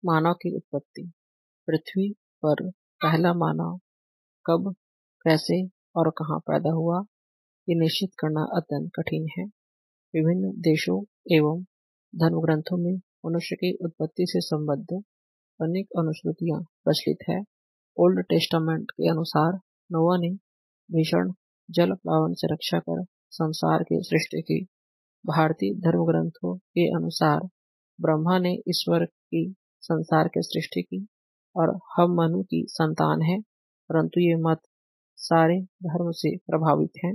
मानव की उत्पत्ति। पृथ्वी पर पहला मानव कब, कैसे और कहाँ पैदा हुआ, ये निश्चित करना अत्यंत कठिन है। विभिन्न देशों एवं धर्मग्रंथों में मनुष्य की उत्पत्ति से संबद्ध अनेक अनुश्रुतियां प्रचलित है। ओल्ड टेस्टामेंट के अनुसार नोआ ने भीषण जल प्लावन से रक्षा कर संसार की सृष्टि की। भारतीय धर्मग्रंथों के अनुसार ब्रह्मा ने ईश्वर की संसार की सृष्टि की और हम मनु की संतान हैं, परंतु ये मत सारे धर्म से प्रभावित हैं।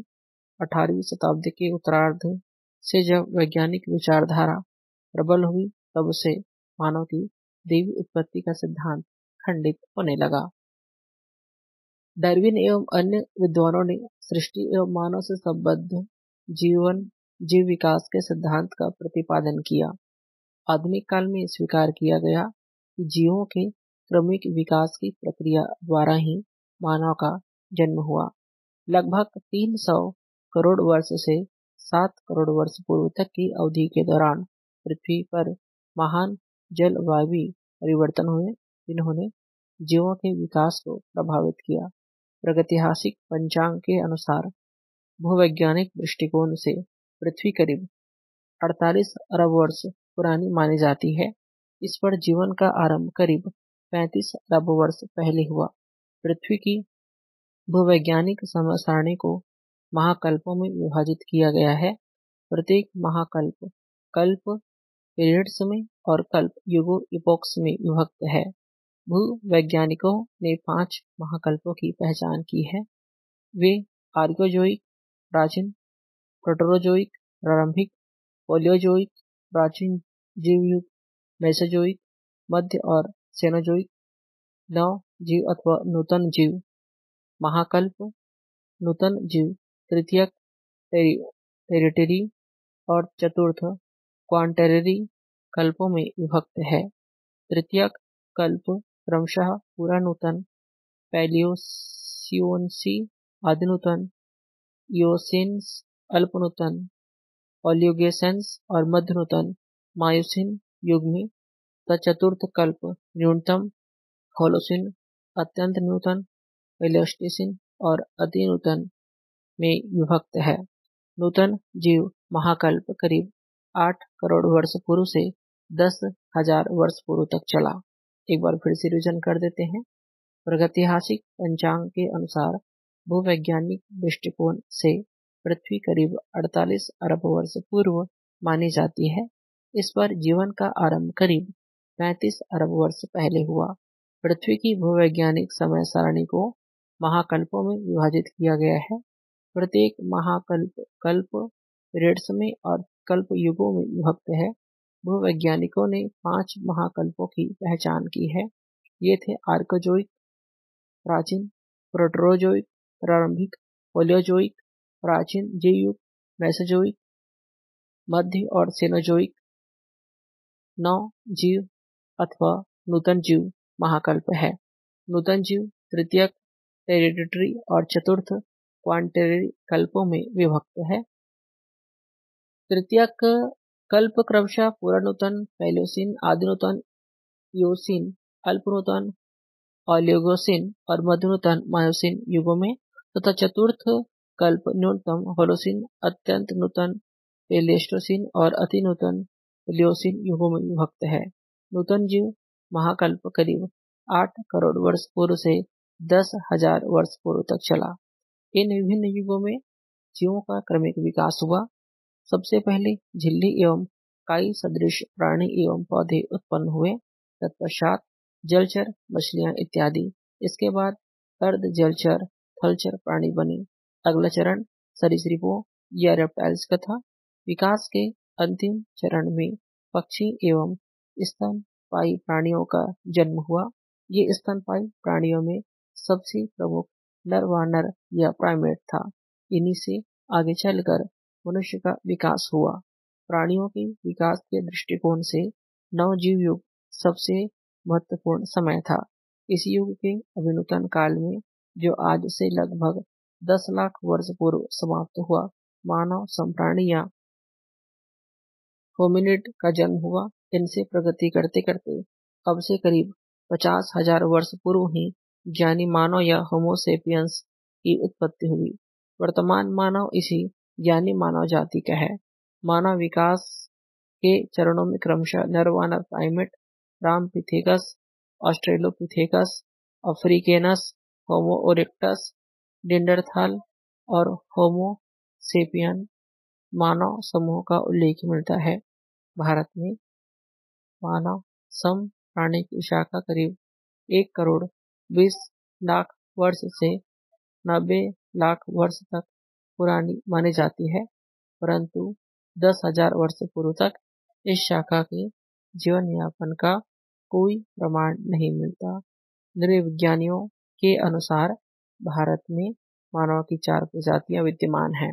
18वीं शताब्दी के उत्तरार्ध से जब वैज्ञानिक विचारधारा प्रबल हुई, तब से मानव की दैवी उत्पत्ति का सिद्धांत खंडित होने लगा। डार्विन एवं अन्य विद्वानों ने सृष्टि एवं मानव से संबद्ध जीव विकास के सिद्धांत का प्रतिपादन किया। आधुनिक काल में स्वीकार किया गया कि जीवों के क्रमिक विकास की प्रक्रिया द्वारा ही मानव का जन्म हुआ। लगभग 300 करोड़ वर्ष से 7 करोड़ वर्ष पूर्व तक की अवधि के दौरान पृथ्वी पर महान जलवायु परिवर्तन हुए, जिन्होंने जीवों के विकास को प्रभावित किया। प्रागैतिहासिक पंचांग के अनुसार भूवैज्ञानिक दृष्टिकोण से पृथ्वी करीब 48 अरब वर्ष पुरानी मानी जाती है। इस पर जीवन का आरंभ करीब 35 अरब वर्ष पहले हुआ। पृथ्वी की भूवैज्ञानिक समय सारणी को महाकल्पों में विभाजित किया गया है। प्रत्येक महाकल्प कल्प पीरियड्स में और कल्प युगों इपोक्स में विभक्त है। भूवैज्ञानिकों ने 5 महाकल्पों की पहचान की है। वे आर्कियोजोइक प्राचीन, प्रोटोजोइक प्रारंभिक, पैलियोजोइक प्राचीन जीव युग, मेसोजोइक मध्य और सेनोजोइक नव जीव अथवा नूतन जीव। महाकल्प नूतन जीव तृतीयक टेरिटरी और चतुर्थ क्वांटेररी कल्पों में विभक्त है। तृतीयक कल्प क्रमशः पूरा नूतन, पैलियोसियोनसी आदि नूतन, इयोसेन्स अल्प नूतन, ओलियोगेसेंस और मध्य नूतन मायोसिन युग में, तथा चतुर्थ कल्प न्यूनतम होलोसिन, अत्यंत नूतन पैलेस्टीसिन और अति नूतन में विभक्त है। नूतन जीव महाकल्प करीब 8 करोड़ वर्ष पूर्व से 10,000 वर्ष पूर्व तक चला। एक बार फिर से रिवीजन कर देते हैं। प्रागैतिहासिक पंचांग के अनुसार भूवैज्ञानिक दृष्टिकोण से पृथ्वी करीब 48 अरब वर्ष पूर्व मानी जाती है। इस पर जीवन का आरंभ करीब 35 अरब वर्ष पहले हुआ। पृथ्वी की भूवैज्ञानिक समय सारणी को महाकल्पों में विभाजित किया गया है। प्रत्येक महाकल्प कल्प पीरियड्स में और कल्प युगों में विभक्त है। भूवैज्ञानिकों ने 5 महाकल्पों की पहचान की है। ये थे आर्कियोजोइक प्राचीन, प्रोटोजोइक प्रारंभिक, पैलियोजोइक प्राचीन जीव युग, मेसोजोइक मध्य और सेनोजोइक नव जीव अथवा नूतन जीव महाकल्प है। नूतन जीव तृतीयक टेरिटरी और चतुर्थ क्वांटेररी कल्पों में विभक्त है। तृतीयक कल्प क्रमशः पूरा नूतन, पैलियोसिन आदि नूतन, इयोसिन अल्प नूतन, ओलियोगेसिन और मध्य नूतन मायोसिन युगों में, तथा चतुर्थ कल्प न्यूनतम होलोसिन, अत्यंत नूतन प्लेइस्टोसिन और अति नूतन प्लियोसिन युगों में विभक्त है। नूतन जीव महाकल्प करीब 8 करोड़ वर्ष पूर्व से 10,000 वर्ष पूर्व तक चला। इन विभिन्न युगों में जीवों का क्रमिक विकास हुआ। सबसे पहले झिल्ली एवं काई सदृश प्राणी एवं पौधे उत्पन्न हुए, तत्पश्चात जलचर मछलियां इत्यादि। इसके बाद अर्ध जलचर थलचर प्राणी बने। अगला चरण सरीसृपों या रेप्टाइल्स का था। विकास के अंतिम चरण में पक्षी एवं स्तनपायी प्राणियों का जन्म हुआ। ये स्तनपायी प्राणियों में सबसे प्रमुख नर या प्राइमेट था। इन्हीं से आगे चलकर मनुष्य का विकास हुआ। प्राणियों के विकास के दृष्टिकोण से नवजीव युग सबसे महत्वपूर्ण समय था। इस युग के अभिनूतन काल में, जो आज से लगभग 10 लाख वर्ष पूर्व समाप्त हुआ, मानव संप्राणी या होमिनिड का जन्म हुआ। इनसे प्रगति करते करते अब से करीब 50,000 वर्ष पूर्व ही ज्ञानी मानव या होमोसेपियंस की उत्पत्ति हुई। वर्तमान मानव इसी ज्ञानी मानव जाति का है। मानव विकास के चरणों में क्रमशः नरवानर प्राइमेट, रामपिथेकस, ऑस्ट्रेलोपिथेकस, अफ्रीकेनस, होमो इरेक्टस, निंडरथाल और होमो सेपियन मानव समूह का उल्लेख मिलता है। भारत में मानव सम प्राणी की शाखा करीब 1 करोड़ 20 लाख वर्ष से 90 लाख वर्ष तक पुरानी मानी जाती है, परंतु 10,000 वर्ष पूर्व तक इस शाखा के जीवन यापन का कोई प्रमाण नहीं मिलता। नृविज्ञानियों के अनुसार भारत में मानव की 4 प्रजातियां विद्यमान हैं।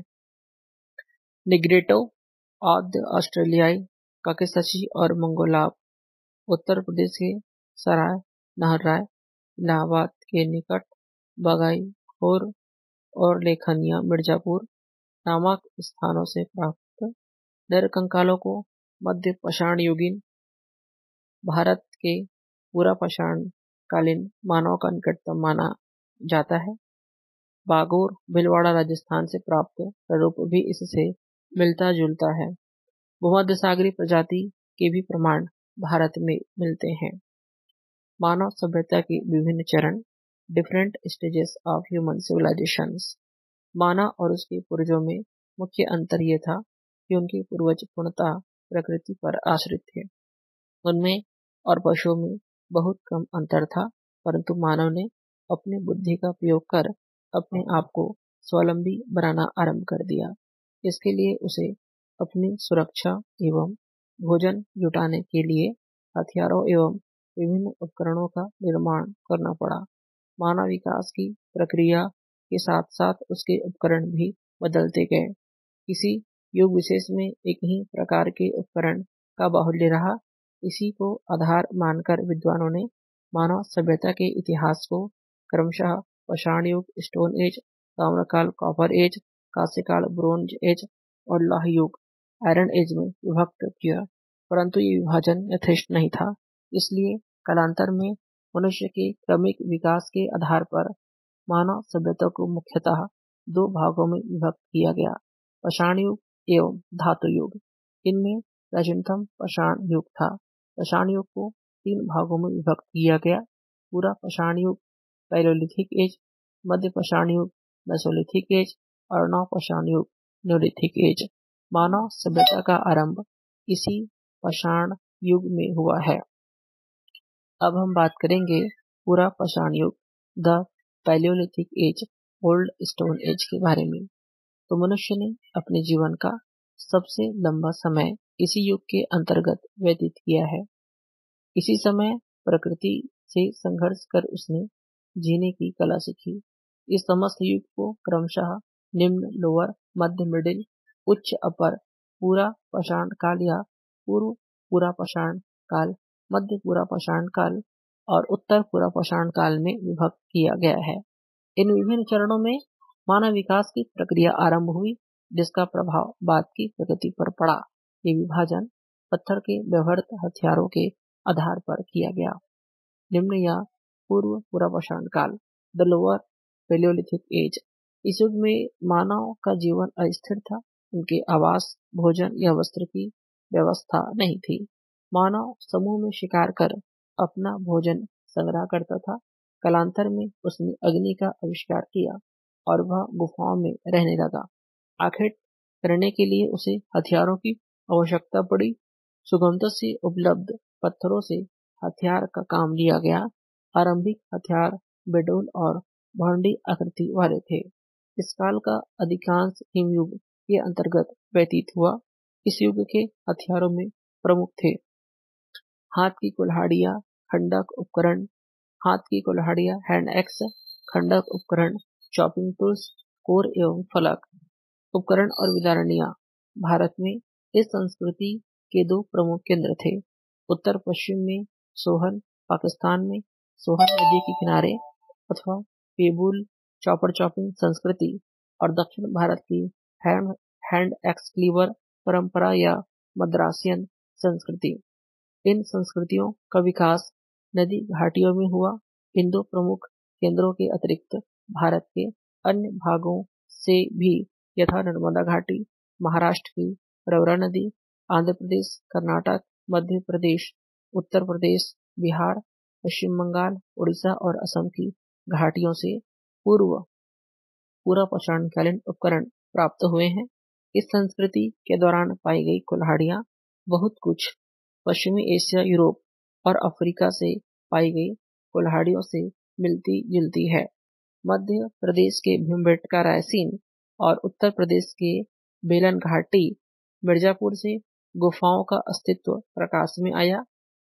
निग्रेटो, आद्य ऑस्ट्रेलियाई, काकेशसी और मंगोलाब। उत्तर प्रदेश के सराय, नहरराय, इलाहाबाद के निकट बगाई खोर और लेखनिया मिर्जापुर नामक स्थानों से प्राप्त नरकंकालों को मध्य पाषाणयुगीन भारत के पूरा पाषाणकालीन मानव का निकटतम माना जाता है। बागोर, भीलवाड़ा राजस्थान से प्राप्त स्वरूप भी इससे मिलता जुलता है। भूमध्य सागरीय प्रजाति के भी प्रमाण भारत में मिलते हैं। मानव सभ्यता के विभिन्न चरण, different stages of human civilisations. मानव और उसके पूर्वजों में मुख्य अंतर यह था कि उनके पूर्वज पूर्णतः प्रकृति पर आश्रित थे। उनमें और पशुओं में बहुत कम अंतर था, परंतु मानव ने अपनी बुद्धि का प्रयोग कर अपने आप को स्वावलंबी बनाना आरंभ कर दिया। इसके लिए उसे अपनी सुरक्षा एवं भोजन जुटाने के लिए हथियारों एवं विभिन्न उपकरणों का निर्माण करना पड़ा। मानव विकास की प्रक्रिया के साथ साथ उसके उपकरण भी बदलते गए। किसी युग विशेष में एक ही प्रकार के उपकरण का बाहुल्य रहा। इसी को आधार मानकर विद्वानों ने मानव सभ्यता के इतिहास को क्रमशः पाषाण युग, स्टोन एज, ताम्रकाल, कॉपर एज, कांस्यकाल, ब्रोंज एज और लौह युग, आयरन एज में विभक्त किया, परंतु ये विभाजन यथेष्ट नहीं था। इसलिए कालांतर में मनुष्य के क्रमिक विकास के आधार पर मानव सभ्यता को मुख्यतः 2 भागों में विभक्त किया गया, पाषाण युग एवं धातु युग। इनमें प्राचीनतम पाषाण युग था। पाषाण युग को 3 भागों में विभक्त किया गया। पूरा पाषाण युग, पैलियोलिथिक एज, मध्य पाषाण युग, मेसोलिथिक एज और नव पाषाण युग, न्यूलिथिक एज। मानव सभ्यता का आरंभ इसी पाषाण युग में हुआ है। अब हम बात करेंगे पूरा पाषाण युग, the Paleolithic age, old stone age के बारे में। तो मनुष्य ने अपने जीवन का सबसे लंबा समय इसी युग के अंतर्गत व्यतीत किया है। इसी समय प्रकृति से संघर्ष कर उसने जीने की कला सीखी। इस समस्त युग को क्रमशः निम्न, लोअर, मध्य, मिडिल, उच्च, अपर, पूरा पाषाण काल या पूर्व पूरा पाषाण काल, मध्य पूरा पाषाण काल और उत्तर पूरा पाषाण काल में विभक्त किया गया है। इन विभिन्न चरणों में मानव विकास की प्रक्रिया आरंभ हुई, जिसका प्रभाव बाद की प्रगति पर पड़ा। ये विभाजन पत्थर के व्यवहृत हथियारों के आधार पर किया गया। निम्न या पूर्व पूरा पाषाण काल, द लोअर पैलियोलिथिक एज। इस युग में मानव का जीवन अस्थिर था। उनके आवास, भोजन या वस्त्र की व्यवस्था नहीं थी। मानव समूह में शिकार कर अपना भोजन संग्रह करता था। कालांतर में उसने अग्नि का आविष्कार किया और वह गुफाओं में रहने लगा। आखिर करने के लिए उसे हथियारों की आवश्यकता पड़ी। सुगमता से उपलब्ध पत्थरों से हथियार का काम लिया गया। आरंभिक हथियार बेडोल और भांडी आकृति वाले थे। इस काल का अधिकांश हिमयुग के अंतर्गत व्यतीत हुआ। इस युग के हथियारों में प्रमुख थे हाथ की कुल्हाड़ियां, खंडक उपकरण, हाथ की कुल्हाड़ियां, हैंड एक्स, खंडक उपकरण, चॉपिंग टूल्स, कोर एवं फलक उपकरण और विदारणियां। भारत में इस संस्कृति के 2 प्रमुख केंद्र थे। उत्तर पश्चिम में सोहन, पाकिस्तान में सोहन नदी के किनारे अथवा पेबुल चॉपर चॉपिंग संस्कृति और दक्षिण भारत की हैंड एक्स क्लीवर परंपरा या मद्रासियन संस्कृति। इन संस्कृतियों का विकास नदी घाटियों में हुआ। इन दो प्रमुख केंद्रों के अतिरिक्त भारत के अन्य भागों से भी यथा नर्मदा घाटी, महाराष्ट्र की प्रवरा नदी, आंध्र प्रदेश, कर्नाटक, मध्य प्रदेश, उत्तर प्रदेश, बिहार, पश्चिम बंगाल, उड़ीसा और असम की घाटियों से पूर्व पूरा पाषाणकालीन उपकरण प्राप्त हुए हैं। इस संस्कृति के दौरान पाई गई कुल्हाड़ियां बहुत कुछ पश्चिमी एशिया, यूरोप और अफ्रीका से पाई गई कुल्हाड़ियों से मिलती जुलती है। मध्य प्रदेश के भीमबेटका रायसीन और उत्तर प्रदेश के बेलन घाटी मिर्जापुर से गुफाओं का अस्तित्व प्रकाश में आया,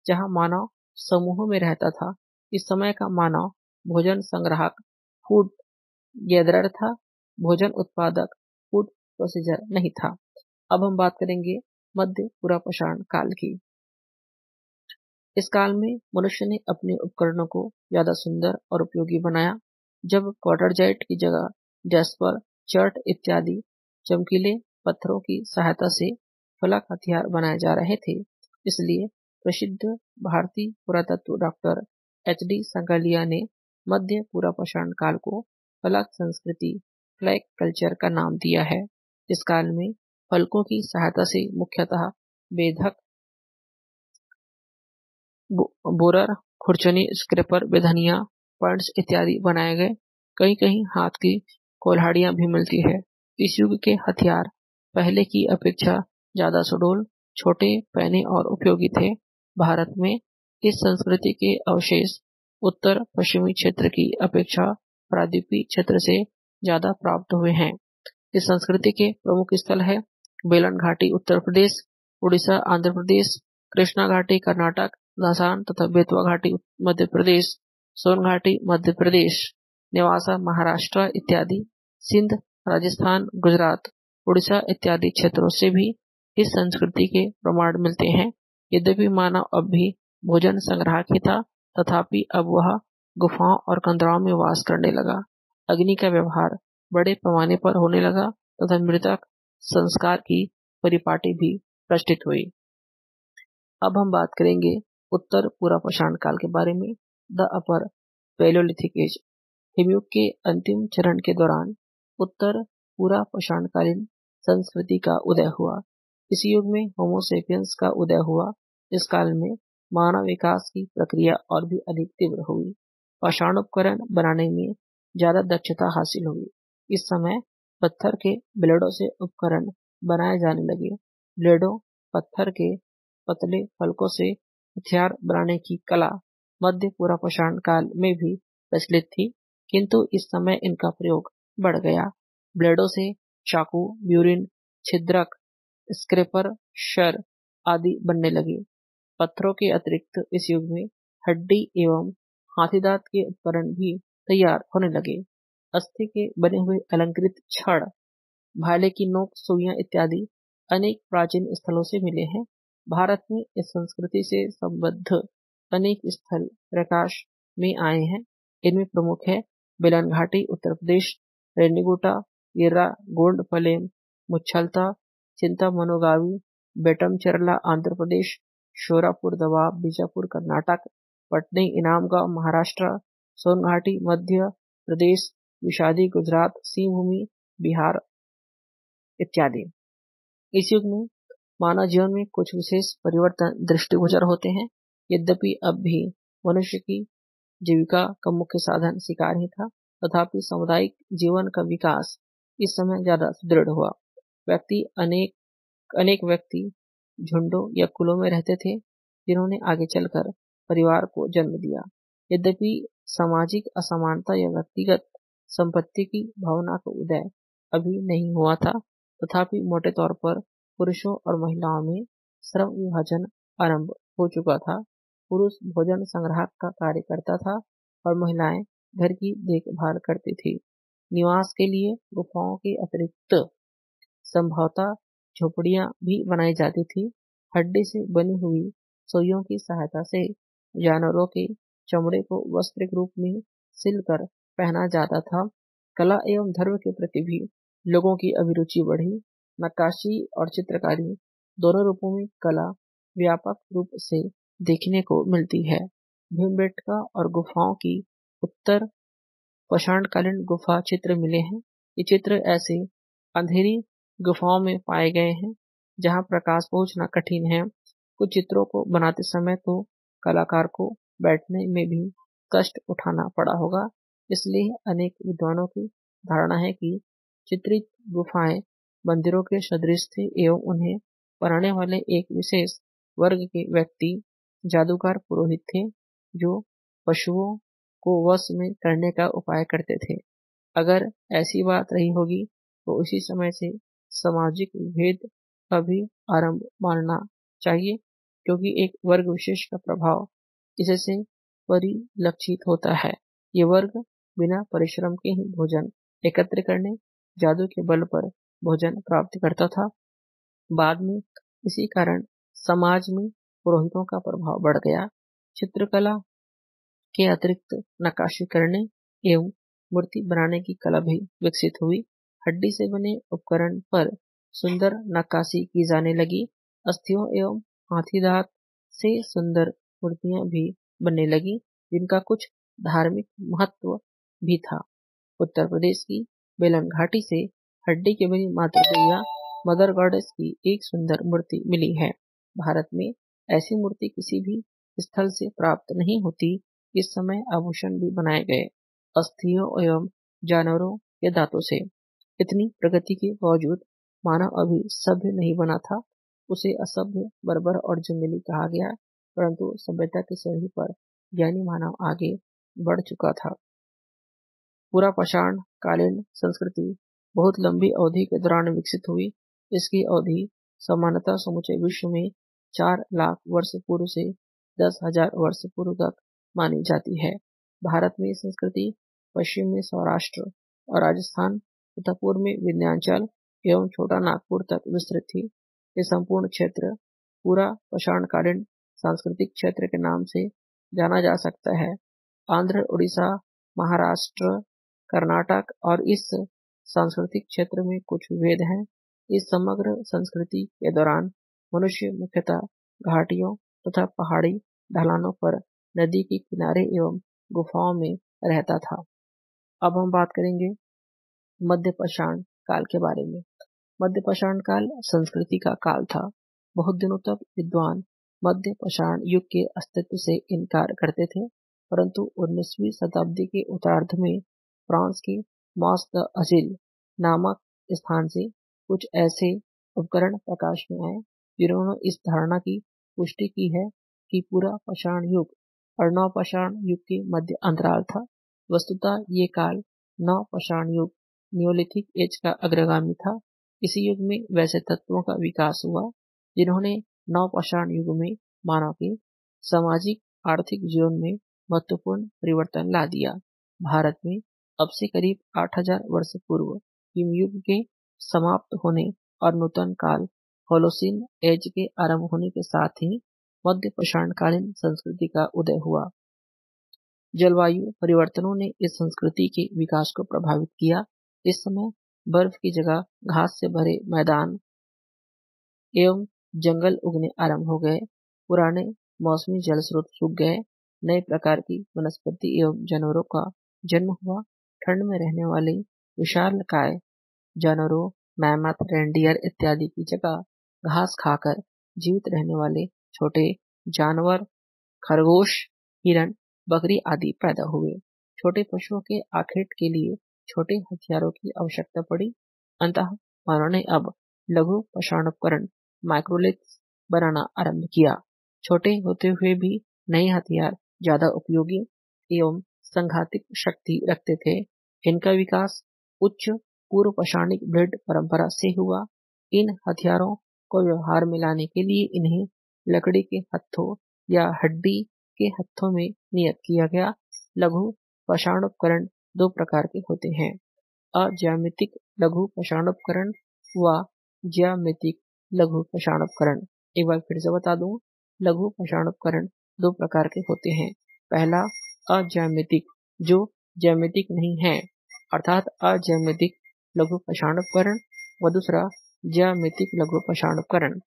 जहां मानव समूह में रहता था। इस समय का मानव भोजन संग्राहक फूड गैदरर था, भोजन उत्पादक फूड प्रोसीजर नहीं था। अब हम बात करेंगे मध्य पुरापाषाण काल की। इस काल में मनुष्य ने अपने उपकरणों को ज्यादा सुंदर और उपयोगी बनाया। जब क्वार्टरजाइट की जगह जैस्पर, चर्ट इत्यादि चमकीले पत्थरों की सहायता से फलक हथियार बनाए जा रहे थे, इसलिए प्रसिद्ध भारतीय पुरातत्व डॉक्टर एच.डी. संगालिया ने मध्य पुरापाषाण काल को फलक संस्कृति, फ्लैग कल्चर का नाम दिया है। इस काल में फलकों की सहायता से मुख्यतः बेधक, बोरर, खुरचनी, स्क्रैपर, बेधनिया, पॉइंट्स इत्यादि बनाए गए। कहीं कहीं हाथ की कुल्हाड़ियां भी मिलती है। इस युग के हथियार पहले की अपेक्षा ज्यादा सुडौल, छोटे, पैने और उपयोगी थे। भारत में इस संस्कृति के अवशेष उत्तर पश्चिमी क्षेत्र की अपेक्षा प्रायद्वीपीय क्षेत्र से ज्यादा प्राप्त हुए हैं। इस संस्कृति के प्रमुख स्थल है बेलन घाटी उत्तर प्रदेश, उड़ीसा, आंध्र प्रदेश, कृष्णा घाटी कर्नाटक, दासान तथा बेतवा घाटी मध्य प्रदेश, सोन घाटी मध्य प्रदेश, नेवासा महाराष्ट्र इत्यादि, सिंध, राजस्थान, गुजरात, उड़ीसा इत्यादि क्षेत्रों से भी इस संस्कृति के प्रमाण मिलते हैं। यद्यपि मानव अब भी भोजन संग्राहक ही था, तथापि अब वह गुफाओं और कंदराओं में वास करने लगा। अग्नि का व्यवहार बड़े पैमाने पर होने लगा तथा मृतक संस्कार की परिपाटी भी प्रचलित हुई। अब हम बात करेंगे उत्तर पुरापाषाण काल के बारे में। The upper Palaeolithic age. हिमयुग के अंतिम चरण के दौरान उत्तर पुरापाषाणकालीन संस्कृति का उदय हुआ। इस युग में होमो सेपियंस का उदय हुआ। इस काल में मानव विकास की प्रक्रिया और भी अधिक तीव्र हुई। पाषाण उपकरण बनाने में ज्यादा दक्षता हासिल हुई। इस समय पत्थर के ब्लेडों से उपकरण बनाए जाने लगे। ब्लेडों, पत्थर के पतले फलकों से हथियार बनाने की कला मध्य पुरापाषाण काल में भी प्रचलित थी, किंतु इस समय इनका प्रयोग बढ़ गया। ब्लेडों से चाकू, ब्यूरिन, छिद्रक, स्क्रैपर, शर आदि बनने लगे। पत्थरों के अतिरिक्त इस युग में हड्डी एवं हाथीदांत के उपकरण भी तैयार होने लगे। अस्थि के बने हुए अलंकृत छड़, भाले की नोक, सुइयां इत्यादि अनेक प्राचीन स्थलों से मिले हैं। भारत में इस संस्कृति से संबद्ध अनेक स्थल प्रकाश में आए हैं। इनमें प्रमुख है बेलन घाटी उत्तर प्रदेश, रेनीगुंटा, इर्रा गोंडपलेम, मुच्छलता, चिंतामनुगावी, बेटमचेरला आंध्र प्रदेश, शोरापुर दवाब बीजापुर कर्नाटक, पटनी इनामगांव महाराष्ट्र, सोनघाटी मध्य प्रदेश, विषादी गुजरात, सिंहभूमि बिहार इत्यादि। इस युग में मानव जीवन में कुछ विशेष परिवर्तन दृष्टिगोचर होते हैं। यद्यपि अब भी मनुष्य की जीविका का मुख्य साधन शिकार ही था, तथापि सामुदायिक जीवन का विकास इस समय ज्यादा सुदृढ़ हुआ। अनेक व्यक्ति झुंडों या कुलों में रहते थे, जिन्होंने आगे चलकर परिवार को जन्म दिया। यद्यपि सामाजिक असमानता या व्यक्तिगत संपत्ति की भावना का उदय अभी नहीं हुआ था, तथापि मोटे तौर पर पुरुषों और महिलाओं में श्रम विभाजन आरंभ हो चुका था। पुरुष भोजन संग्राहक का कार्य करता था और महिलाएं घर की देखभाल करती थी। निवास के लिए गुफाओं के अतिरिक्त संभवतः झोपड़ियां भी बनाई जाती थी। हड्डी से बनी हुई सुइयों की सहायता से जानवरों के चमड़े को वस्त्र के रूप में सिलकर पहना जाता था। कला एवं धर्म के प्रति भी लोगों की अभिरुचि बढ़ी। नक्काशी और चित्रकारी दोनों रूपों में कला व्यापक रूप से देखने को मिलती है। भीमबेटका और गुफाओं की उत्तर पाषाणकालीन गुफा चित्र मिले हैं। ये चित्र ऐसे अंधेरी गुफाओं में पाए गए हैं जहां प्रकाश पहुंचना कठिन है। कुछ चित्रों को बनाते समय तो कलाकार को बैठने में भी कष्ट उठाना पड़ा होगा। इसलिए अनेक विद्वानों की धारणा है कि चित्रित गुफाएं मंदिरों के सदृश थे एवं उन्हें बनाने वाले एक विशेष वर्ग के व्यक्ति जादूगर पुरोहित थे जो पशुओं को वश में करने का उपाय करते थे। अगर ऐसी बात रही होगी तो उसी समय से सामाजिक भेद का भी आरंभ मानना चाहिए, क्योंकि एक वर्ग विशेष का प्रभाव इससे परिलक्षित होता है। ये वर्ग बिना परिश्रम के ही भोजन एकत्र करने, जादू के बल पर भोजन प्राप्त करता था। बाद में इसी कारण समाज में पुरोहितों का प्रभाव बढ़ गया। चित्रकला के अतिरिक्त नक्काशी करने एवं मूर्ति बनाने की कला भी विकसित हुई। हड्डी से बने उपकरण पर सुंदर नक्काशी की जाने लगी। अस्थियों एवं हाथी दांत से सुंदर मूर्तियां भी बनने लगी, जिनका कुछ धार्मिक महत्व भी था। उत्तर प्रदेश की बेलन घाटी से हड्डी की बनी माता गैया मदर गॉडेस की एक सुंदर मूर्ति मिली है। भारत में ऐसी मूर्ति किसी भी स्थल से प्राप्त नहीं होती। इस समय आभूषण भी बनाए गए अस्थियों एवं जानवरों के दांतों से। इतनी प्रगति के बावजूद मानव अभी सभ्य नहीं बना था। उसे असभ्य, बर्बर और जंगली कहा गया, परंतु सभ्यता की सीढ़ी पर ज्ञानी मानव आगे बढ़ चुका था। पूरा पाषाण कालीन संस्कृति बहुत लंबी अवधि के दौरान विकसित हुई। इसकी अवधि सामान्यतः समूचे विश्व में 4 लाख वर्ष पूर्व से 10,000 वर्ष पूर्व तक मानी जाती है। भारत में संस्कृति पश्चिम में सौराष्ट्र और राजस्थान तथा पूर्व में विंध्याचल एवं छोटा नागपुर तक विस्तृत थी। ये संपूर्ण क्षेत्र पूरा पाषाणकालीन सांस्कृतिक क्षेत्र के नाम से जाना जा सकता है। आंध्र, उड़ीसा, महाराष्ट्र, कर्नाटक और इस सांस्कृतिक क्षेत्र में कुछ विभेद हैं। इस समग्र संस्कृति के दौरान मनुष्य मुख्यतः घाटियों तथा पहाड़ी ढलानों पर नदी के किनारे एवं गुफाओं में रहता था। अब हम बात करेंगे मध्य पाषाण काल के बारे में। मध्य पाषाण काल संस्कृति का काल था। बहुत दिनों तक विद्वान मध्य पाषाण युग के अस्तित्व से इनकार करते थे, परंतु 19वीं शताब्दी के उत्तरार्ध में फ्रांस के मॉस द अजील नामक स्थान से कुछ ऐसे उपकरण प्रकाश में आए जिन्होंने इस धारणा की पुष्टि की है कि पूरा पाषाण युग और नव पाषाण युग के मध्य अंतराल था। वस्तुतः ये काल नव पाषाण युग नियोलिथिक एज का अग्रगामी था। इसी युग में वैसे तत्वों का विकास हुआ जिन्होंने नव पाषाण युग में मानव के सामाजिक आर्थिक जीवन में महत्वपूर्ण परिवर्तन ला दिया। भारत में अब से करीब 8,000 वर्ष पूर्व हिमयुग के समाप्त होने और नूतन काल होलोसीन एज के आरंभ होने के साथ ही मध्य पाषाणकालीन संस्कृति का उदय हुआ। जलवायु परिवर्तनों ने इस संस्कृति के विकास को प्रभावित किया। इस समय बर्फ की जगह घास से भरे मैदान एवं जंगल उगने आरंभ हो गए। पुराने मौसमी जल स्रोत सूख गए। नए प्रकार की वनस्पति एवं जानवरों का जन्म हुआ। ठंड में रहने वाले विशालकाय जानवरों, मैमथ, रेंडियर इत्यादि की जगह घास खाकर जीवित रहने वाले छोटे जानवर, खरगोश, हिरन, बकरी आदि पैदा हुए। छोटे पशुओं के आखेट के लिए छोटे हथियारों की आवश्यकता पड़ी। अंततः मानव ने अब लघु पाषाणोपकरण माइक्रोलिथ्स बनाना आरंभ किया। छोटे होते हुए भी नए हथियार ज्यादा उपयोगी एवं संघातिक शक्ति रखते थे। इनका विकास उच्च पूर्व पाषाणिक ब्लेड परंपरा से हुआ। इन हथियारों को व्यवहार में लाने के लिए इन्हें लकड़ी के हत्थों या हड्डी के हत्थों में नियत किया गया। लघु पाषाणोपकरण 2 प्रकार के होते हैं, अज्यामितिक लघु पाषाणोपकरण व ज्यामितिक लघु पाषाणोपकरण। एक बार फिर से बता दूं, लघु पाषाणोपकरण 2 प्रकार के होते हैं। पहला अज्यामितिक, जो ज्यामितिक नहीं है, अर्थात अज्यामितिक लघु पाषाणोपकरण, व दूसरा ज्यामितिक लघु पाषाणोपकरण।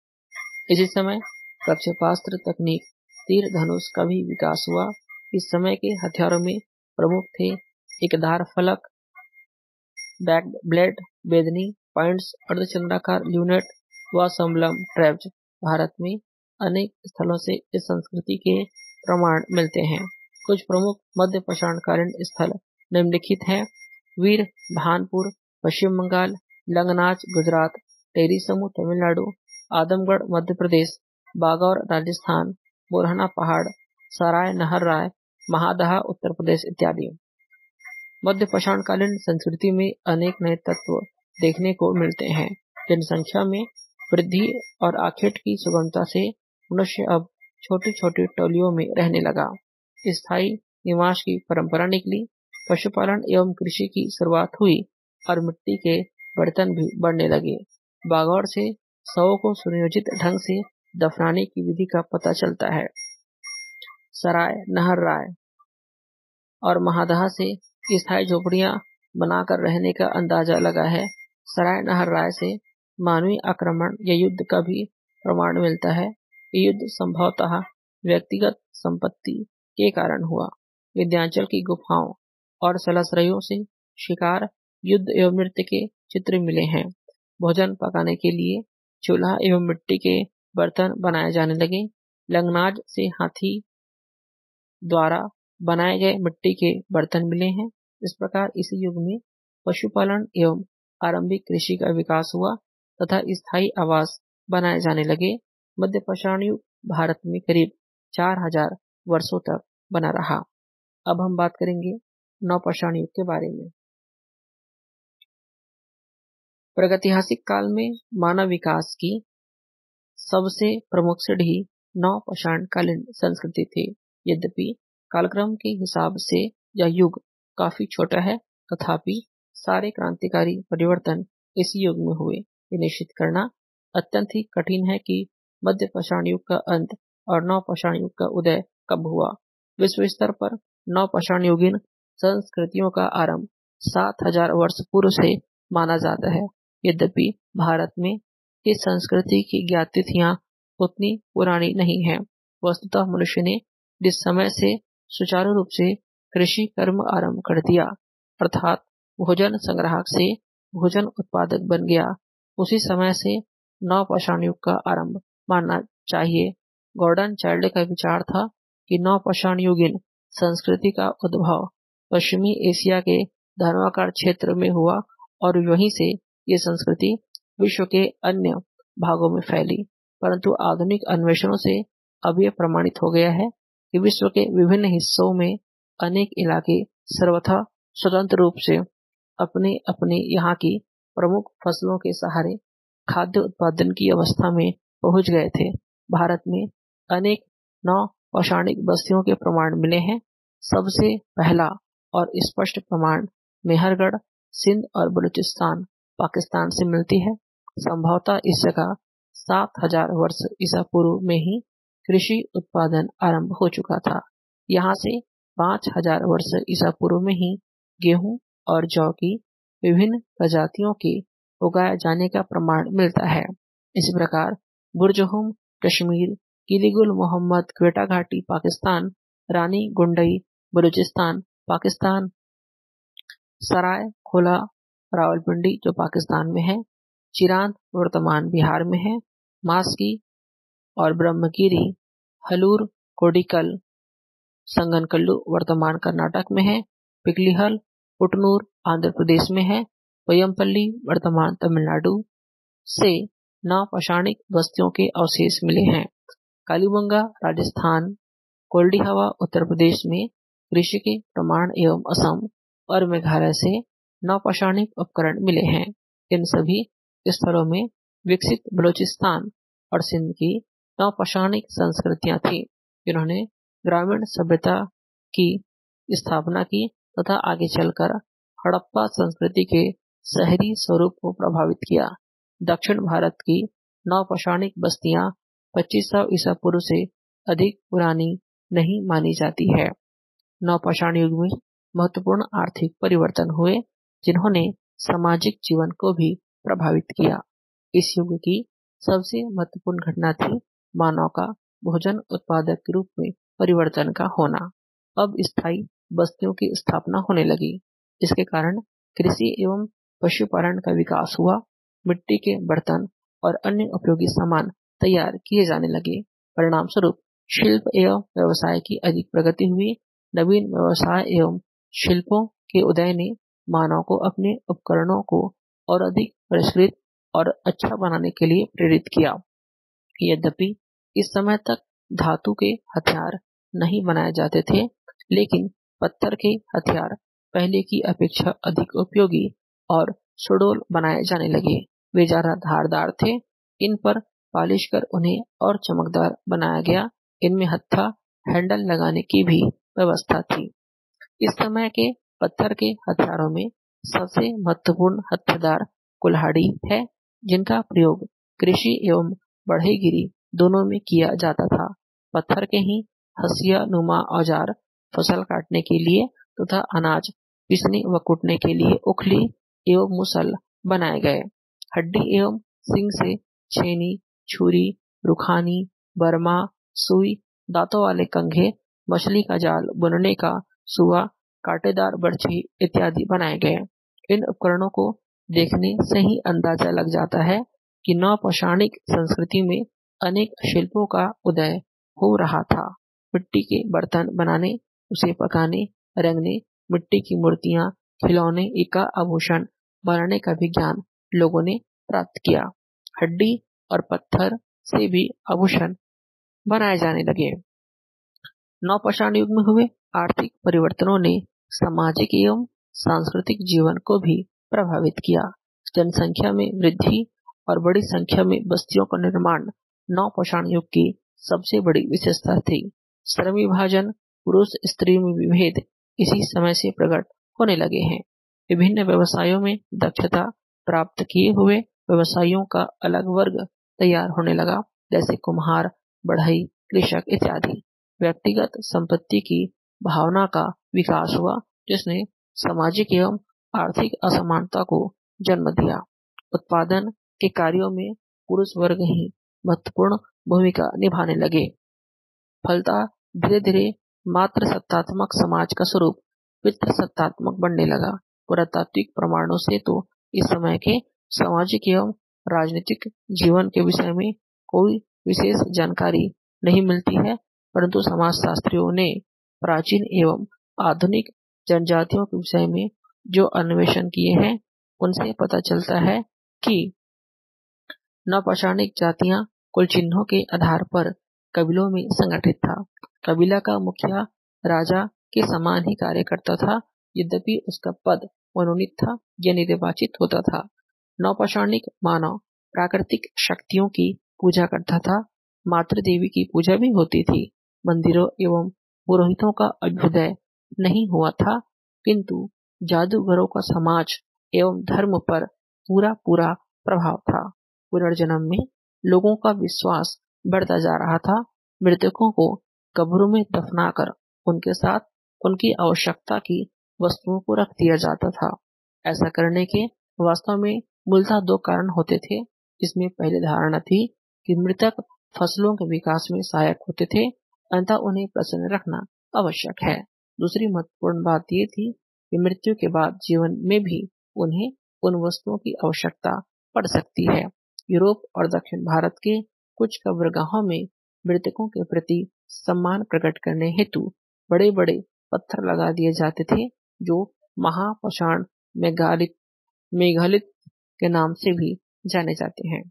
इसी समय प्रक्षेपास्त्र तकनीक, तीर धनुष का भी विकास हुआ। इस समय के हथियारों में प्रमुख थे एक धार फलक, बैक्ड ब्लेड, बेदनी, पॉइंट्स, अर्धचंद्राकार ल्यूनेट व समलम ट्रैप्स। भारत में अनेक स्थलों से इस संस्कृति के प्रमाण मिलते हैं। कुछ प्रमुख मध्य पाषाणकालीन स्थल निम्नलिखित हैं। वीर भानपुर पश्चिम बंगाल, लंगनाच गुजरात, टेरीसमू तमिलनाडु, आदमगढ़ मध्य प्रदेश, बागौर राजस्थान, बुरहाना पहाड़, सराय नहर राय, महादहा उत्तर प्रदेश इत्यादि। मध्य पाषाणकालीन संस्कृति में अनेक नए तत्व देखने को मिलते हैं। जनसंख्या में वृद्धि और आखेट की सुगमता से मनुष्य अब छोटी छोटी टोलियों में रहने लगा। स्थायी निवास की परंपरा निकली, पशुपालन एवं कृषि की शुरुआत हुई और मिट्टी के बर्तन भी बनने लगे। बागौर से शवों को सुनियोजित ढंग से दफनाने की विधि का पता चलता है। सराय नहर राय और महादहा से स्थायी झोपड़ियां बनाकर रहने का अंदाजा लगा है। सराय नहर राय से मानवीय आक्रमण या युद्ध का भी प्रमाण मिलता है। ये युद्ध संभवतः व्यक्तिगत संपत्ति के कारण हुआ। विंध्याचल की गुफाओं और जलाशयों से शिकार, युद्ध एवं नृत्य के चित्र मिले हैं। भोजन पकाने के लिए चूल्हा एवं मिट्टी के बर्तन बनाए जाने लगे। लंगनाज से हाथी द्वारा बनाए गए मिट्टी के बर्तन मिले हैं। इस प्रकार इसी युग में पशुपालन एवं आरंभिक कृषि का विकास हुआ तथा स्थायी आवास बनाए जाने लगे। मध्य पाषाण युग भारत में करीब 4000 वर्षों तक बना रहा। अब हम बात करेंगे नवपाषाण युग के बारे में। प्रागैतिहासिक काल में मानव विकास की सबसे प्रमुख सीढ़ी नवपाषाणकालीन संस्कृति थी। यद्यपि कालक्रम के हिसाब से यह युग काफी छोटा है, तथापि सारे क्रांतिकारी परिवर्तन इस युग में हुए। ये निश्चित करना अत्यंत ही कठिन है कि मध्य पाषाण युग का अंत और नवपाषाण युग का उदय कब हुआ। विश्व स्तर पर नवपाषाण युगीन संस्कृतियों का आरंभ 7000 वर्ष पूर्व से माना जाता है। यद्यपि भारत में इस संस्कृति की ज्ञात तिथियां उतनी पुरानी नहीं है। वस्तुतः मनुष्य ने जिस समय से सुचारू रूप से कृषि कर्म आरंभ कर दिया, अर्थात भोजन संग्राहक से भोजन उत्पादक बन गया, उसी समय से नवपाषाण युग का आरंभ मानना चाहिए। गॉर्डन चाइल्ड का विचार था कि नवपाषाण युगीन संस्कृति का उद्भव पश्चिमी एशिया के धर्माकार क्षेत्र में हुआ और वहीं से ये संस्कृति विश्व के अन्य भागों में फैली। परंतु आधुनिक अन्वेषणों से अब यह प्रमाणित हो गया है कि विश्व के विभिन्न हिस्सों में अनेक इलाके सर्वथा स्वतंत्र रूप से अपने अपने यहाँ की प्रमुख फसलों के सहारे खाद्य उत्पादन की अवस्था में पहुंच गए थे। भारत में अनेक नवपाषाणिक बस्तियों के प्रमाण मिले हैं। सबसे पहला और स्पष्ट प्रमाण मेहरगढ़, सिंध और बलूचिस्तान, पाकिस्तान से मिलती है। संभवतः इस जगह 7000 वर्ष ईसा पूर्व में ही कृषि उत्पादन आरंभ हो चुका था। यहाँ से 5000 वर्ष ईसा पूर्व में ही गेहूं और जौ की विभिन्न प्रजातियों के उगाए जाने का प्रमाण मिलता है। इसी प्रकार बुरजहुम कश्मीर, किलीगुल मोहम्मद क्वेटा घाटी पाकिस्तान, रानी गुंडई बलूचिस्तान पाकिस्तान, सराय खोला रावलपिंडी जो पाकिस्तान में है, चिरांद वर्तमान बिहार में है, मास्की और ब्रह्मगिरी, हलूर, कोडिकल, संगनकल्लू वर्तमान कर्नाटक में है, पिकलिहल, पुटनूर आंध्र प्रदेश में है, वयमपल्ली वर्तमान तमिलनाडु से नवपाषाणिक बस्तियों के अवशेष मिले हैं। कालीबंगा राजस्थान, कोल्डीहवा उत्तर प्रदेश में कृषि के प्रमाण एवं असम और मेघालय से नवपाषाणिक उपकरण मिले हैं। इन सभी स्थलों में विकसित बलूचिस्तान और सिंध की नवपाषाणिक संस्कृतियां थी, जिन्होंने ग्रामीण सभ्यता की स्थापना की तथा आगे चलकर हड़प्पा संस्कृति के शहरी स्वरूप को प्रभावित किया। दक्षिण भारत की नवपाषाणिक बस्तियां 2500 ईसा पूर्व से अधिक पुरानी नहीं मानी जाती है। नवपाषाण युग में महत्वपूर्ण आर्थिक परिवर्तन हुए, जिन्होंने सामाजिक जीवन को भी प्रभावित किया। इस युग की सबसे महत्वपूर्ण घटना थी मानव का भोजन उत्पादक के रूप में परिवर्तन का होना। अब स्थायी बस्तियों की स्थापना होने लगी। इसके कारण कृषि एवं पशुपालन का विकास हुआ। मिट्टी के बर्तन और अन्य उपयोगी सामान तैयार किए जाने लगे। परिणाम स्वरूप शिल्प एवं व्यवसाय की अधिक प्रगति हुई। नवीन व्यवसाय एवं शिल्पों के उदय ने मानव को अपने उपकरणों को और अधिक परिष्कृत और अच्छा बनाने के लिए प्रेरित किया। यद्यपि इस समय तक धातु के हथियार नहीं बनाए जाते थे, लेकिन पत्थर के हथियार पहले की अपेक्षा अधिक उपयोगी और सुडौल बनाए जाने लगे। वे ज्यादा धारदार थे। इन पर पॉलिश कर उन्हें और चमकदार बनाया गया। इनमें हत्था हैंडल लगाने की भी व्यवस्था थी। इस समय के पत्थर के हथियारों में सबसे महत्वपूर्ण हथियार कुल्हाड़ी है, जिनका प्रयोग कृषि एवं बढ़ईगिरी दोनों में किया जाता था। पत्थर के ही हंसिया नुमा औजार फसल काटने के लिए तथा अनाज पीसने व कूटने के लिए उखली एवं मुसल बनाए गए। हड्डी एवं सिंग से छेनी, छुरी, रुखानी, बर्मा, सुई, दांतों वाले कंघे, मछली का जाल बुनने का सुआ, कांटेदार बर्छी इत्यादि बनाए गए। इन उपकरणों को देखने से ही अंदाजा लग जाता है कि नवपौराणिक संस्कृति में अनेक शिल्पों का उदय हो रहा था। मिट्टी के बर्तन बनाने, उसे पकाने, रंगने, मिट्टी की मूर्तियां, खिलौने, इक्का आभूषण बनाने का विज्ञान लोगों ने प्राप्त किया। हड्डी और पत्थर से भी आभूषण बनाए जाने लगे। नवपाषाण युग में हुए आर्थिक परिवर्तनों ने सामाजिक एवं सांस्कृतिक जीवन को भी प्रभावित किया। जनसंख्या में वृद्धि और बड़ी संख्या में बस्तियों का निर्माण नवपाषाण युग की सबसे बड़ी विशेषता थी। श्रम विभाजन, पुरुष स्त्री में विभेद इसी समय से प्रकट होने लगे हैं। विभिन्न व्यवसायों में दक्षता प्राप्त किए हुए व्यवसायियों का अलग वर्ग तैयार होने लगा, जैसे कुम्हार, बढ़ई, कृषक इत्यादि। व्यक्तिगत संपत्ति की भावना का विकास हुआ, जिसने सामाजिक एवं आर्थिक असमानता को जन्म दिया। उत्पादन के कार्यों में पुरुष वर्ग ही महत्वपूर्ण भूमिका निभाने लगे। फलतः धीरे धीरे मात्र सत्तात्मक समाज का स्वरूप पितृसत्तात्मक बनने लगा। पुरातात्विक प्रमाणों से तो इस समय के सामाजिक एवं राजनीतिक जीवन के विषय में कोई विशेष जानकारी नहीं मिलती है, परंतु समाजशास्त्रियों ने प्राचीन एवं आधुनिक जनजातियों के विषय में जो अन्वेषण किए हैं, उनसे पता चलता है कि नवपाषाणिक जातियां कुल चिन्हों के आधार पर कबीलों में संगठित था। कबीला का मुखिया राजा के समान ही कार्य करता था, यद्यपि उसका पद मनोनीत था या निर्वाचित होता था। नवपाषाणिक मानव प्राकृतिक शक्तियों की पूजा करता था। मातृ देवी की पूजा भी होती थी। मंदिरों एवं पुरोहितों का अभ्युदय नहीं हुआ था, किंतु जादूगरों का समाज एवं धर्म पर पूरा पूरा प्रभाव था। पुनर्जन्म में लोगों का विश्वास बढ़ता जा रहा था। मृतकों को कब्रों में दफनाकर उनके साथ उनकी आवश्यकता की वस्तुओं को रख दिया जाता था। ऐसा करने के वास्तव में मूलतः दो कारण होते थे। इसमें पहली धारणा थी कि मृतक फसलों के विकास में सहायक होते थे, अतः उन्हें प्रसन्न रखना आवश्यक है। दूसरी महत्वपूर्ण बात यह थी कि मृत्यु के बाद जीवन में भी उन्हें उन वस्तुओं की आवश्यकता पड़ सकती है। यूरोप और दक्षिण भारत के कुछ कब्रगाहों में मृतकों के प्रति सम्मान प्रकट करने हेतु बड़े बड़े पत्थर लगा दिए जाते थे, जो महापाषाण मेगालिथ के नाम से भी जाने जाते हैं।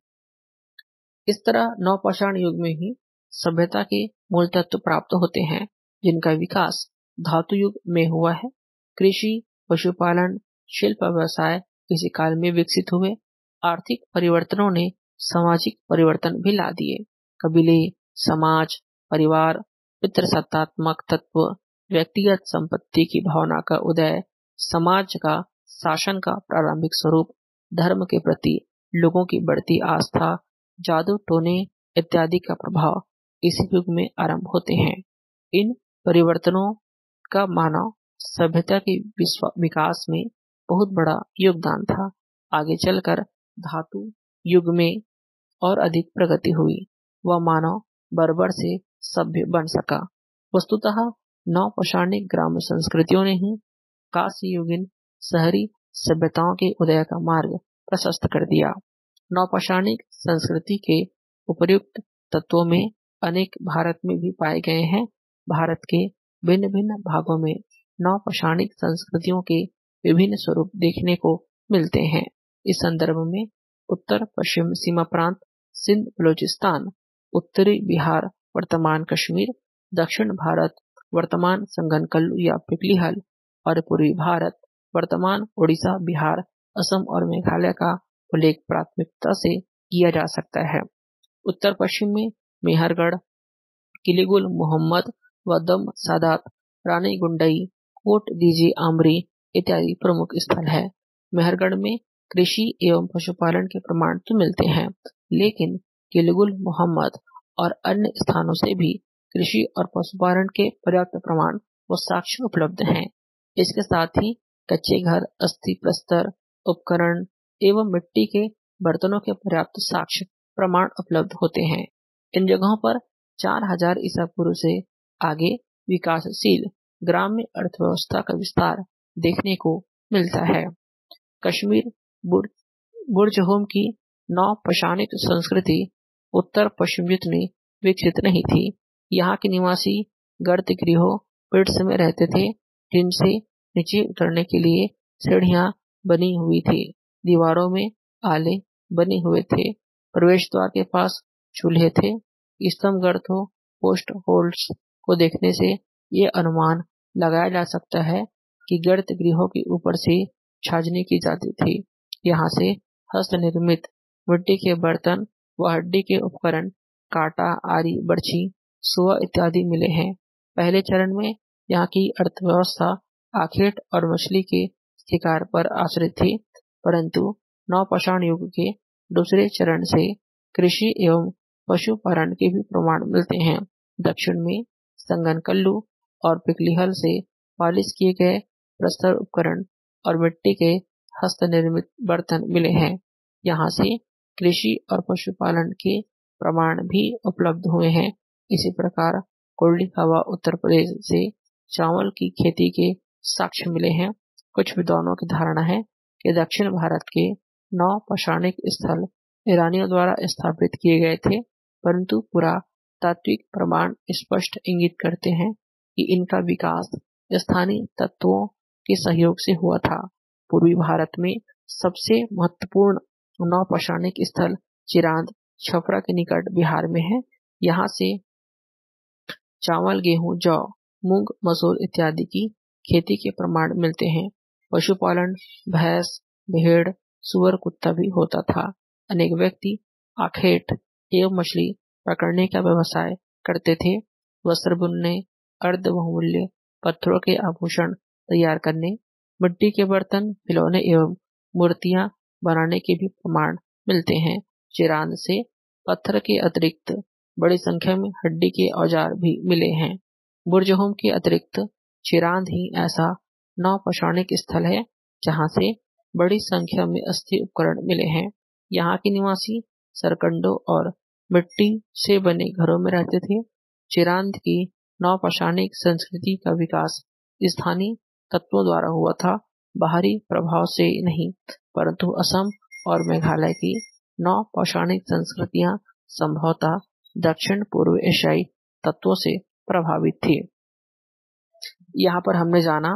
इस तरह नवपाषाण युग में ही सभ्यता के मूल तत्व प्राप्त होते हैं, जिनका विकास धातु युग में हुआ है। कृषि, पशुपालन, शिल्प व्यवसाय इसी काल में विकसित हुए। आर्थिक परिवर्तनों ने सामाजिक परिवर्तन भी ला दिए। कबीले, समाज, परिवार, पितृसत्तात्मक तत्व, व्यक्तिगत संपत्ति की भावना का उदय, समाज का शासन का प्रारंभिक स्वरूप, धर्म के प्रति लोगों की बढ़ती आस्था, जादू टोने इत्यादि का प्रभाव इसी युग में आरंभ होते हैं। इन परिवर्तनों का मानव सभ्यता के विकास में बहुत बड़ा योगदान था। आगे चलकर धातु युग में और अधिक प्रगति हुई व मानव बर्बर से सभ्य बन सका। वस्तुतः नवपौराणिक ग्राम्य संस्कृतियों ने ही कांस्ययुगीन शहरी सभ्यताओं के उदय का मार्ग प्रशस्त कर दिया। नवपौराणिक संस्कृति के उपर्युक्त तत्वों में अनेक भारत में भी पाए गए हैं। भारत के भिन्न भिन्न भागों में नवपौराणिक संस्कृतियों के विभिन्न स्वरूप देखने को मिलते हैं। इस संदर्भ में उत्तर पश्चिम सीमा प्रांत सिंध बलूचिस्तान, उत्तरी बिहार वर्तमान कश्मीर, दक्षिण भारत वर्तमान संगनकल्लू या पिपलीहल और पूर्वी भारत वर्तमान उड़ीसा, बिहार, असम और मेघालय का उल्लेख प्राथमिकता से किया जा सकता है। उत्तर पश्चिम में मेहरगढ़, किलीगुल मोहम्मद, वदम सादात, रानी गुंडई, कोट दीजी आमरी इत्यादि प्रमुख स्थल है। मेहरगढ़ में कृषि एवं पशुपालन के प्रमाण तो मिलते हैं, लेकिन किलीगुल मोहम्मद और अन्य स्थानों से भी कृषि और पशुपालन के पर्याप्त प्रमाण व साक्ष्य उपलब्ध हैं। इसके साथ ही कच्चे घर, अस्थि प्रस्तर, उपकरण एवं मिट्टी के बर्तनों के पर्याप्त साक्ष्य प्रमाण उपलब्ध होते हैं। इन जगहों पर 4000 ईसा पूर्व से आगे विकासशील ग्राम्य अर्थव्यवस्था का विस्तार देखने को मिलता है। कश्मीर बुर्जहोम की नवपौराणिक संस्कृति उत्तर पश्चिम जितनी विकसित नहीं थी। यहाँ के निवासी गर्त गृहों पिट्स में रहते थे, जिनसे नीचे उतरने के लिए सीढ़ियां बनी हुई थी। दीवारों में आले बने हुए थे। प्रवेश द्वार के पास चूल्हे थे। स्तंभ गर्तों, पोस्ट होल्ड्स को देखने से ये अनुमान लगाया जा सकता है कि गर्त गृहों के ऊपर से छाजनी की जाती थी। यहाँ से हस्त निर्मित मिट्टी के बर्तन व हड्डी के उपकरण, कांटा, आरी, बर्छी, सुआ इत्यादि मिले हैं। पहले चरण में यहाँ की अर्थव्यवस्था आखेट और मछली के शिकार पर आश्रित थी, परंतु नवपाषाण युग के दूसरे चरण से कृषि एवं पशुपालन के भी प्रमाण मिलते हैं। दक्षिण में संगनकल्लू और पिपलीहल से पालिश किए गए प्रस्तर उपकरण और मिट्टी के हस्त निर्मित बर्तन मिले हैं। यहाँ से कृषि और पशुपालन के प्रमाण भी उपलब्ध हुए हैं। इसी प्रकार कुर्ली हवा उत्तर प्रदेश से चावल की खेती के साक्ष्य मिले हैं। कुछ विद्वानों की धारणा है कि दक्षिण भारत के नवपौराणिक स्थल ईरानियों द्वारा स्थापित किए गए थे, परंतु पुरातात्विक प्रमाण स्पष्ट इंगित करते हैं कि इनका विकास स्थानीय तत्वों के सहयोग से हुआ था। पूर्वी भारत में सबसे महत्वपूर्ण नवपौराणिक स्थल चिरांद छपरा के निकट बिहार में है। यहाँ से चावल, गेहूं, जौ, मूंग, मसूर इत्यादि की खेती के प्रमाण मिलते हैं। पशुपालन भैंस, भेड़, सुअर, कुत्ता भी होता था। अनेक व्यक्ति आखेट एवं मछली पकड़ने का व्यवसाय करते थे। वस्त्र बुनने, अर्ध बहुमूल्य पत्थरों के आभूषण तैयार करने, मिट्टी के बर्तन, खिलौने एवं मूर्तियां बनाने के भी प्रमाण मिलते हैं। चिरांद से पत्थर के अतिरिक्त बड़ी संख्या में हड्डी के औजार भी मिले हैं। बुर्जहोम के अतिरिक्त चिरांद ही ऐसा नवपौराणिक स्थल है जहां से बड़ी संख्या में अस्थि उपकरण मिले हैं। यहाँ के निवासी सरकंडों और मिट्टी से बने घरों में रहते थे। चिरांद की नवपौराणिक संस्कृति का विकास स्थानीय तत्वों द्वारा हुआ था, बाहरी प्रभाव से नहीं, परंतु असम और मेघालय की नवपौराणिक संस्कृतियां संभवतः दक्षिण पूर्व एशियाई तत्वों से प्रभावित थी। यहाँ पर हमने जाना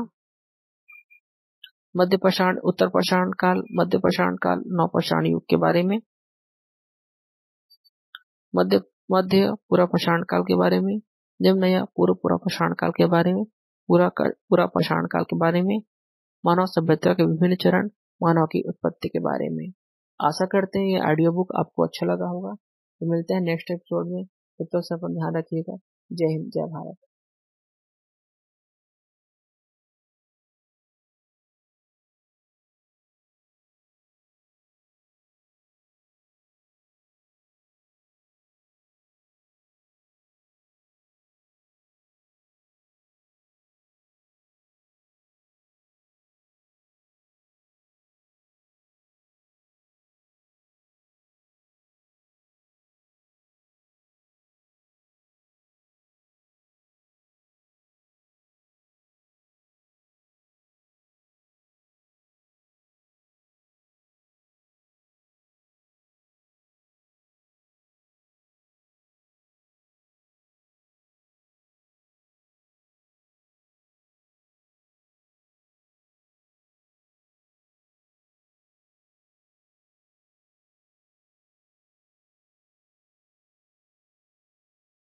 मध्यपाषाण, उत्तरपाषाण काल, मध्यपाषाण काल, नवपाषाण युग के बारे में, मध्य पुरापाषाण काल के बारे में, निम्न या पूर्व पुरापाषाण काल के बारे में, पुरापाषाण काल के बारे में, मानव सभ्यता के विभिन्न चरण, मानव की उत्पत्ति के बारे में। आशा करते हैं ये ऑडियो बुक आपको अच्छा लगा होगा। तो मिलते हैं नेक्स्ट एपिसोड में। तब तक सब ध्यान रखिएगा। जय हिंद, जय भारत।